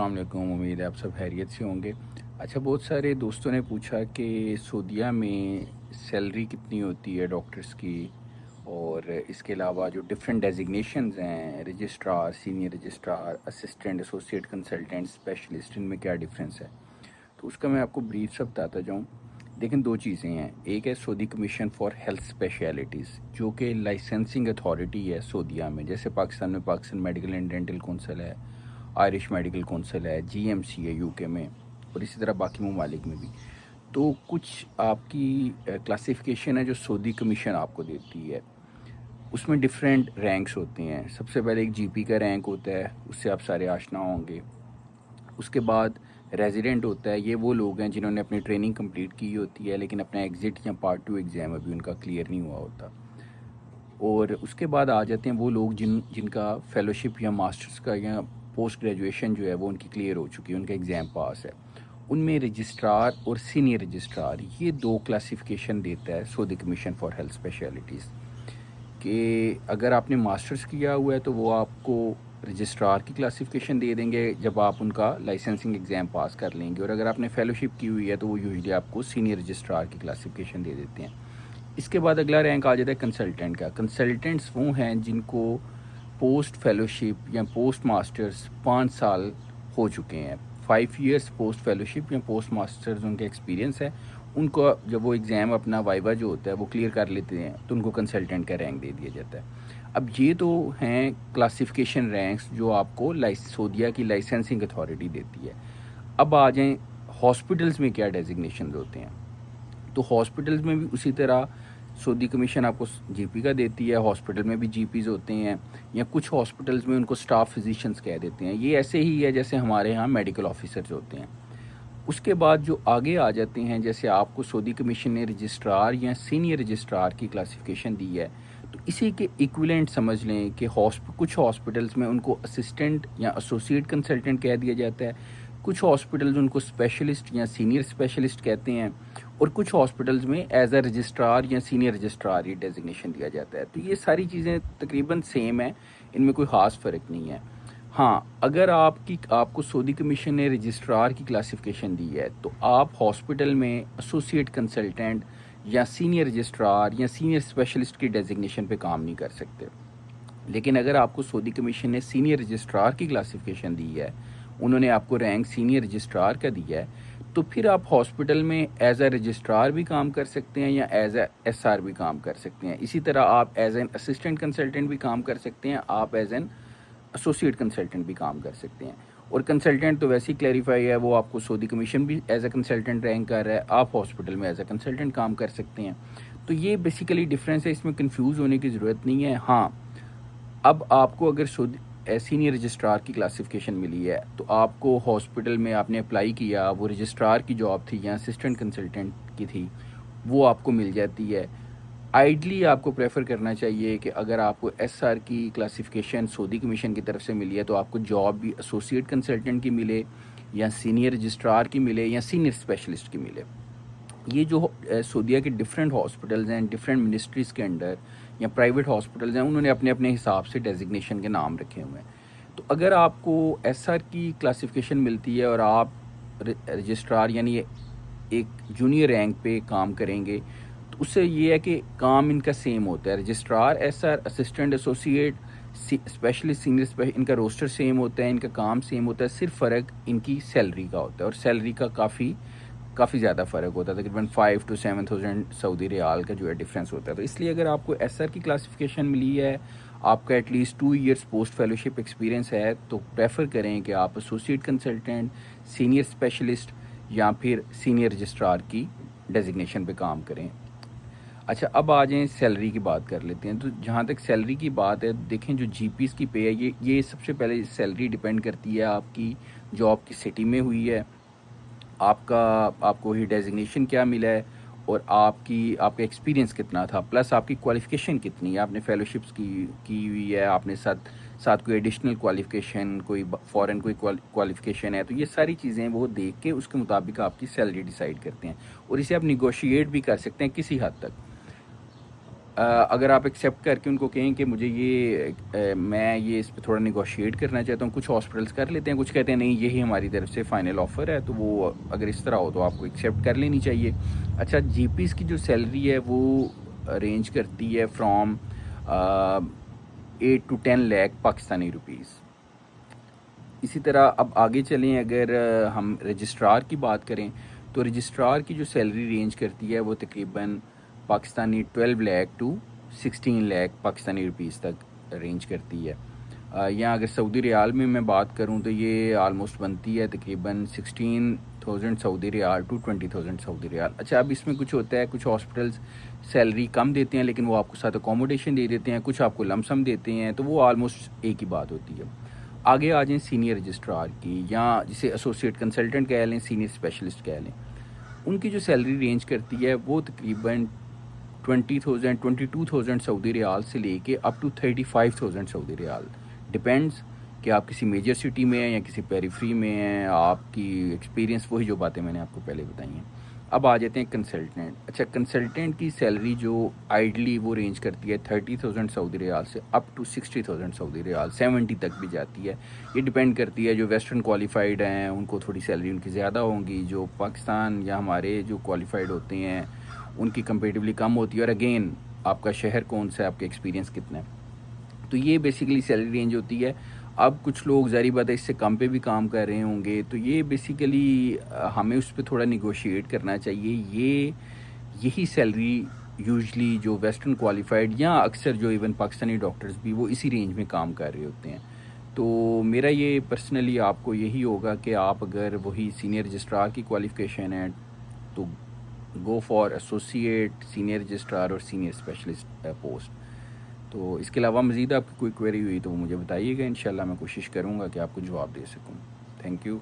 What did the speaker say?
अस्सलाम वालेकुम। उम्मीद है आप सब खैरियत से होंगे। अच्छा, बहुत सारे दोस्तों ने पूछा कि सऊदीया में सैलरी कितनी होती है डॉक्टर्स की, और इसके अलावा जो डिफरेंट डेजिग्नेशंस हैं, registrar, senior registrar, assistant, associate consultant, specialist, इनमें क्या डिफरेंस है। तो उसका मैं आपको ब्रीफ सा बताता जाऊँ। लेकिन दो चीज़ें हैं। एक है Saudi commission for health specialities, जो कि लाइसेंसिंग अथॉरिटी है सऊदीया में। जैसे पाकिस्तान में Pakistan medical and dental council है, आयरिश मेडिकल कौंसिल है, जीएमसी है यूके में, और इसी तरह बाकी ममालिक में भी। तो कुछ आपकी क्लासिफिकेशन है जो सऊदी कमीशन आपको देती है। उसमें डिफरेंट रैंक्स होते हैं। सबसे पहले एक जीपी का रैंक होता है, उससे आप सारे आशना होंगे। उसके बाद रेजिडेंट होता है। ये वो लोग हैं जिन्होंने अपनी ट्रेनिंग कंप्लीट की होती है लेकिन अपना एग्ज़िट या पार्ट 2 एग्ज़ाम अभी उनका क्लियर नहीं हुआ होता। और उसके बाद आ जाते हैं वो लोग जिनका फेलोशिप या मास्टर्स का या पोस्ट ग्रेजुएशन जो है वो उनकी क्लियर हो चुकी है, उनका एग्ज़ाम पास है। उनमें रजिस्ट्रार और सीनियर रजिस्ट्रार, ये दो क्लासिफिकेशन देता है Saudi commission for health specialities. कि अगर आपने मास्टर्स किया हुआ है तो वो आपको रजिस्ट्रार की क्लासिफिकेशन दे देंगे जब आप उनका लाइसेंसिंग एग्ज़ाम पास कर लेंगे, और अगर आपने फेलोशिप की हुई है तो वो यूजुअली आपको सीनियर रजिस्ट्रार की क्लासिफिकेशन दे देते हैं। इसके बाद अगला रैंक आ जाता है कंसल्टेंट का। कंसल्टेंट्स वो हैं जिनको पोस्ट फेलोशिप या पोस्ट मास्टर्स 5 साल हो चुके हैं। 5 ईयर्स पोस्ट फेलोशिप या पोस्ट मास्टर्स उनका एक्सपीरियंस है। उनको जब वो एग्ज़ाम अपना वाइवा जो होता है वो क्लियर कर लेते हैं तो उनको कंसल्टेंट का रैंक दे दिया जाता है। अब ये तो हैं क्लासिफिकेशन रैंक्स जो आपको सऊदीया की लाइसेंसिंग अथॉरिटी देती है। अब आ जाएँ हॉस्पिटल्स में क्या डेजिग्नेशन होते हैं। तो हॉस्पिटल्स में भी उसी तरह सऊदी कमीशन आपको जीपी का देती है। हॉस्पिटल में भी जीपीज़ होते हैं, या कुछ हॉस्पिटल्स में उनको स्टाफ फिजिशियंस कह देते हैं। ये ऐसे ही है जैसे हमारे यहाँ मेडिकल ऑफिसर्स होते हैं। उसके बाद जो आगे आ जाते हैं, जैसे आपको सऊदी कमीशन ने रजिस्ट्रार या सीनियर रजिस्ट्रार की क्लासिफिकेशन दी है, तो इसी के इक्विवेलेंट समझ लें कि कुछ हॉस्पिटल्स में उनको असिस्टेंट या एसोसिएट कंसल्टेंट कह दिया जाता है। कुछ हॉस्पिटल्स उनको स्पेशलिस्ट या सीनियर स्पेशलिस्ट कहते हैं, और कुछ हॉस्पिटल्स में एज अ रजिस्ट्रार या सीनियर रजिस्ट्रार ये डेजिग्नेशन दिया जाता है। तो ये सारी चीज़ें तकरीबन सेम है, इनमें कोई ख़ास फ़र्क नहीं है। हाँ, अगर आपको सऊदी कमीशन ने रजिस्ट्रार की क्लासिफिकेशन दी है तो आप हॉस्पिटल में एसोसिएट कंसल्टेंट या सीनियर रजिस्ट्रार या सीनियर स्पेशलिस्ट की डेजिग्नेशन पे काम नहीं कर सकते। लेकिन अगर आपको सऊदी कमीशन ने सीनियर रजिस्ट्रार की क्लासिफिकेशन दी है, उन्होंने आपको रैंक सीनियर रजिस्ट्रार का दिया है, तो फिर आप हॉस्पिटल में एज अ रजिस्ट्रार भी काम कर सकते हैं या एज अ एसआर भी काम कर सकते हैं। इसी तरह आप एज एन असिस्टेंट कंसल्टेंट भी काम कर सकते हैं, आप एज एन एसोसिएट कंसल्टेंट भी काम कर सकते हैं। और कंसल्टेंट तो वैसे ही क्लैरिफाई है, वो आपको सऊदी कमीशन भी एज अ कंसल्टेंट रैंक कर रहा है, आप हॉस्पिटल में एज अ कंसल्टेंट काम कर सकते हैं। तो ये बेसिकली डिफरेंस है, इसमें कंफ्यूज होने की ज़रूरत नहीं है। हाँ, अब आपको अगर सीनियर रजिस्ट्रार की क्लासिफिकेशन मिली है तो आपको हॉस्पिटल में आपने अप्लाई किया, वो रजिस्ट्रार की जॉब थी या असिस्टेंट कंसल्टेंट की थी, वो आपको मिल जाती है। आइडली आपको प्रेफर करना चाहिए कि अगर आपको एसआर की क्लासिफिकेशन सऊदी कमीशन की तरफ से मिली है तो आपको जॉब भी एसोसिएट कंसल्टेंट की मिले, या सीनियर रजिस्ट्रार की मिले, या सीनियर स्पेशलिस्ट की मिले। ये जो सऊदीया के डिफरेंट हॉस्पिटल्स हैं, डिफरेंट मिनिस्ट्रीज़ के अंडर या प्राइवेट हॉस्पिटल्स हैं, उन्होंने अपने अपने हिसाब से डेजिग्नेशन के नाम रखे हुए हैं। तो अगर आपको एसआर की क्लासिफिकेशन मिलती है और आप रजिस्ट्रार यानी एक जूनियर रैंक पे काम करेंगे, तो उससे ये है कि काम इनका सेम होता है। Registrar, SR, assistant, associate, specialist, senior इनका रोस्टर सेम होता है, इनका काम सेम होता है। सिर्फ फ़र्क इनकी सैलरी का होता है, और सैलरी का काफ़ी ज़्यादा फ़र्क होता है। तकरीबन 5 to 7,000 सऊदी रियाल का जो है डिफरेंस होता है। तो इसलिए अगर आपको एसआर की क्लासिफिकेशन मिली है, आपका at least 2 years post fellowship experience है, तो प्रेफर करें कि आप एसोसिएट कंसल्टेंट, सीनियर स्पेशलिस्ट या फिर सीनियर रजिस्ट्रार की डेजिग्नेशन पे काम करें। अच्छा, अब आ जाएँ सैलरी की बात कर लेते हैं। तो जहाँ तक सैलरी की बात है, देखें जो जीपीज़ की पे है, ये सबसे पहले सैलरी डिपेंड करती है आपकी जॉब की सिटी में हुई है, आपको ही डेजिग्नेशन क्या मिला है, और आपका एक्सपीरियंस कितना था, प्लस आपकी क्वालिफ़िकेशन कितनी है। आपने फेलोशिप्स की हुई है, आपने साथ साथ कोई एडिशनल क्वालिफ़िकेशन, कोई फ़ॉरेन कोई क्वालिफ़िकेशन है, तो ये सारी चीज़ें वो देख के उसके मुताबिक आपकी सैलरी डिसाइड करते हैं, और इसे आप निगोशिएट भी कर सकते हैं किसी हद तक। अगर आप एक्सेप्ट करके उनको कहें कि मुझे ये मैं ये इस पे थोड़ा निगोशिएट करना चाहता हूँ, कुछ हॉस्पिटल्स कर लेते हैं, कुछ कहते हैं नहीं यही हमारी तरफ से फ़ाइनल ऑफ़र है, तो वो अगर इस तरह हो तो आपको एक्सेप्ट कर लेनी चाहिए। अच्छा, जीपीज़ की जो सैलरी है वो रेंज करती है from 8 to 10 lakh Pakistani rupees. इसी तरह अब आगे चलें, अगर हम रजिस्ट्रार की बात करें तो रजिस्ट्रार की जो सैलरी रेंज करती है वो तकरीबन पाकिस्तानी 12 लाख टू 16 लाख पाकिस्तानी रुपीज़ तक रेंज करती है। यहाँ अगर सऊदी रियाल में मैं बात करूँ तो ये आलमोस्ट बनती है तकरीबन 16,000 Saudi riyal to 20,000 Saudi riyal. अच्छा, अब इसमें कुछ होता है, कुछ हॉस्पिटल्स सैलरी कम देते हैं लेकिन वो आपको साथ अकोमोडेशन दे देते हैं, कुछ आपको लमसम देते हैं, तो वो आलमोस्ट एक ही बात होती है। आगे आ जाएं सीनियर रजिस्ट्रार की, या जिसे एसोसिएट कंसल्टेंट कह लें, सीनियर स्पेशलिस्ट कह लें। उनकी जो सैलरी रेंज करती है वो तकरीबन 20,000 22,000 सऊदी रियाल से लेके up to 35,000 Saudi riyal. Depends कि आप किसी मेजर सिटी में हैं या किसी पेरिफ्री में हैं, आपकी एक्सपीरियंस, वही जो बातें मैंने आपको पहले बताई हैं। अब आ जाते हैं कंसल्टेंट। अच्छा, कंसल्टेंट की सैलरी जो आइडली वो रेंज करती है 30,000 सऊदी रियाल से अप टू 60,000 सऊदी रियाल, 70 तक भी जाती है। ये डिपेंड करती है, जो वेस्टर्न क्वालिफाइड हैं उनको थोड़ी सैलरी उनकी ज़्यादा होंगी, जो पाकिस्तान या हमारे जो क्वालिफाइड होते हैं उनकी कंपेरेटिवली कम होती है, और अगेन आपका शहर कौन सा है, आपका एक्सपीरियंस कितना है, तो ये बेसिकली सैलरी रेंज होती है। अब कुछ लोग ज़ाहिर बात है इससे कम पे भी काम कर रहे होंगे, तो ये बेसिकली हमें उस पर थोड़ा निगोशिएट करना चाहिए। यही सैलरी यूजली जो वेस्टर्न क्वालिफाइड या अक्सर जो इवन पाकिस्तानी डॉक्टर्स भी वो इसी रेंज में काम कर रहे होते हैं। तो मेरा ये पर्सनली आपको यही होगा कि आप अगर वही सीनियर रजिस्ट्रार की क्वालिफ़िकेशन है तो go for associate, senior registrar और सीनियर स्पेशलिस्ट पोस्ट। तो इसके अलावा मज़ीद आपकी कोई क्वेरी हुई तो वो मुझे बताइएगा, इंशाल्लाह मैं कोशिश करूँगा कि आपको जवाब दे सकूँ। Thank you.